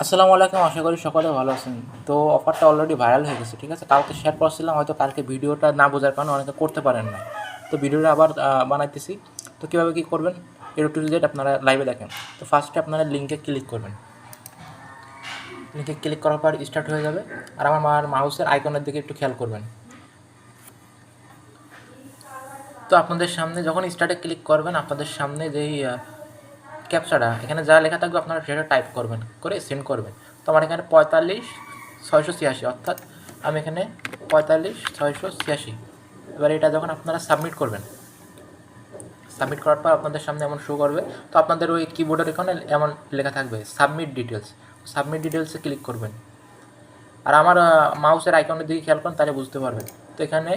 আসসালামু আলাইকুম, আশা করি সকলে ভালো আছেন। তো অফারটা অলরেডি ভাইরাল হয়ে গেছে, ঠিক আছে। কালকে শেয়ার করছিলাম, হয়তো কালকে ভিডিওটা না বোঝার কারণে অনেকে করতে পারেন না। তো ভিডিওটা আবার বানাইতেছি। তো কীভাবে কী করবেন, এর টু জেড আপনারা লাইভে দেখেন। তো ফার্স্টে আপনারা লিঙ্কে ক্লিক করবেন। লিঙ্কে ক্লিক করার পর স্টার্ট হয়ে যাবে। আর আমার মাউসের আইকনের দিকে একটু খেয়াল করবেন। তো আপনাদের সামনে যখন স্টার্টে ক্লিক করবেন, আপনাদের সামনে যেই ক্যাপচাটা এখানে যা লেখা থাকবে আপনারা সেটা টাইপ করবেন, করে সেন্ড করবেন। তো আমার এখানে 45,686, অর্থাৎ আমি এখানে 45,686। এবার এটা যখন আপনারা সাবমিট করবেন, সাবমিট করার পর আপনাদের সামনে এমন শো করবে। তো আপনাদের ওই কিবোর্ডের এখানে এমন লেখা থাকবে সাবমিট ডিটেলস। সাবমিট ডিটেলসে ক্লিক করবেন। আর আমার মাউসের আইকনের দিকে খেয়াল করেন, তাহলে বুঝতে পারবেন। তো এখানে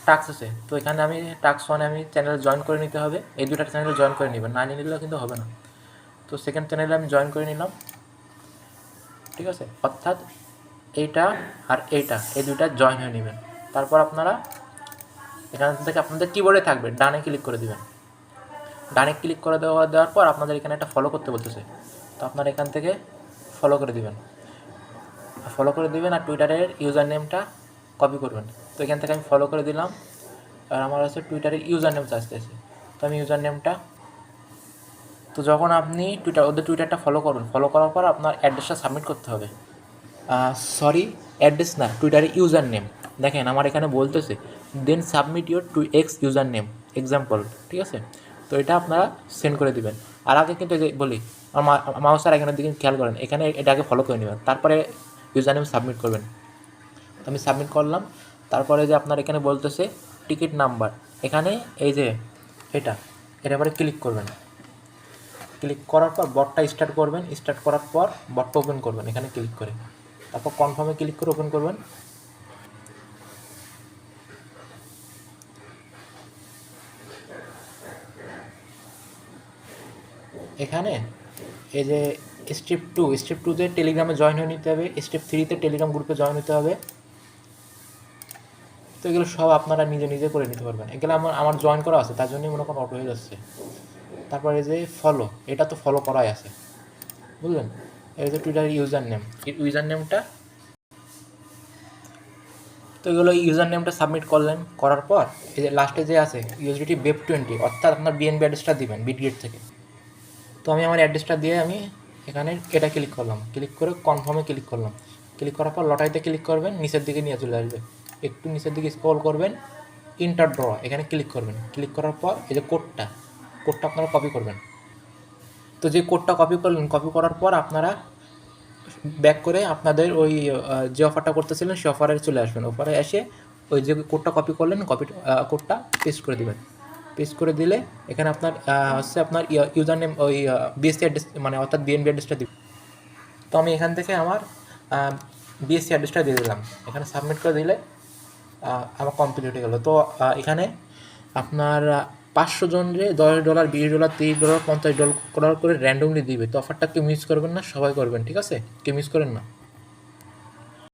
টাস্ক আছে। তো এখানে আমি টাস্ক 1 আমি চ্যানেল জয়েন করে নিতে হবে। এই দুটা চ্যানেল জয়েন করে নেবেন, না নিলেও কিন্তু হবে না। তো সেকেন্ড চ্যানেলে আমি জয়েন করে নিলাম, ঠিক আছে। অর্থাৎ এইটা আর এইটা, এই দুইটা জয়েন হয়ে নেবেন। তারপর আপনারা এখান থেকে আপনাদের কিবোর্ডে থাকবে, ডানে ক্লিক করে দেবেন। ডানে ক্লিক করে দেওয়ার পর আপনাদের এখানে একটা ফলো করতে বলতেছে। তো আপনারা এখান থেকে ফলো করে দেবেন, আর টুইটারের ইউজার নেমটা কপি করবেন। তো এখান থেকে আমি ফলো করে দিলাম। আর আমার হচ্ছে টুইটারের ইউজার নেম চাইতেছে। তো আমি ইউজার নেমটা, তো যখন আপনি ওদের টুইটারটা ফলো করবেন, ফলো করার পর আপনার অ্যাড্রেসটা সাবমিট করতে হবে। সরি, অ্যাড্রেস না, টুইটারের ইউজার নেম। দেখেন আমার এখানে বলতেছে then submit your x username example, ঠিক আছে। তো এটা আপনারা সেন্ড করে দিবেন। আর আগে কিন্তু বলি, আমার মাউসের এখানের দিকে খেয়াল করেন, এখানে এটাকে ফলো করে নেবেন, তারপরে ইউজার নেম সাবমিট করবেন। তো আমি সাবমিট করলাম। তারপরে যে আপনার এখানে বলতেছে টিকিট নাম্বার, এখানে এই যে এটা পরে ক্লিক করবেন। ক্লিক করার পর বটটা স্টার্ট করবেন। স্টার্ট করার পর বটটা ওপেন করবেন এখানে ক্লিক করে। তারপর কনফার্মে ক্লিক করে ওপেন করবেন। এখানে এই যে স্টেপ টুতে টেলিগ্রামে জয়েন হয়ে নিতে হবে, স্টেপ 3তে টেলিগ্রাম গ্রুপে জয়েন হতে হবে। তো এগুলো সব আপনারা নিজে নিজে করে নিতে পারবেন। এগুলো আমার জয়েন করা আছে, তার জন্যই মনে করেন অটো হয়ে যাচ্ছে। তারপরে যে ফলো, এটা তো ফলো করাই আছে, বুঝলেন। এই যে টুইটার ইউজার নেমটা, তো এগুলো ইউজার নেমটা সাবমিট করলেন। করার পর এই যে লাস্টে যে আছে ইউএসডিটি BEP20, অর্থাৎ আপনার বিএনবি অ্যাড্রেসটা দিবেন বিটগেট থেকে। তো আমি আমার অ্যাড্রেসটা দিয়ে আমি এখানে এটা ক্লিক করলাম, ক্লিক করে কনফার্মে ক্লিক করলাম। ক্লিক করার পর লটারিতে ক্লিক করবেন, নিচের দিকে নিয়ে চলে আসবে। একটু নিচের দিকে স্ক্রল করবেন, ইন্টার ড্র এখানে ক্লিক করবেন। ক্লিক করার পর এই যে কোডটা আপনারা কপি করবেন। তো যে কোডটা কপি করলেন, কপি করার পর আপনারা ব্যাক করে আপনাদের ওই যে অফারটা করতেছিলেন সেই অফারে চলে আসবেন। অফারে এসে ওই যে কোডটা কপি করলেন, কোডটা পেস্ট করে দেবেন। পেস্ট করে দিলে এখানে আপনার হচ্ছে আপনার ইউজার নেম ওই বিএসসি অ্যাড্রেস, মানে অর্থাৎ বিএনবি অ্যাড্রেসটা দিবেন। তো আমি এখান থেকে আমার বিএসসি অ্যাড্রেসটা দিয়ে দিলাম। এখানে সাবমিট করে দিলে আমার কমপ্লিট হয়ে গেল। তো এখানে আপনার 500 জনরে $10, $20, $30, $50 করে র্যান্ডমলি দিবে। তো অফারটা কেউ মিস করবেন না, সবাই করবেন, ঠিক আছে। কেউ মিস করেন না।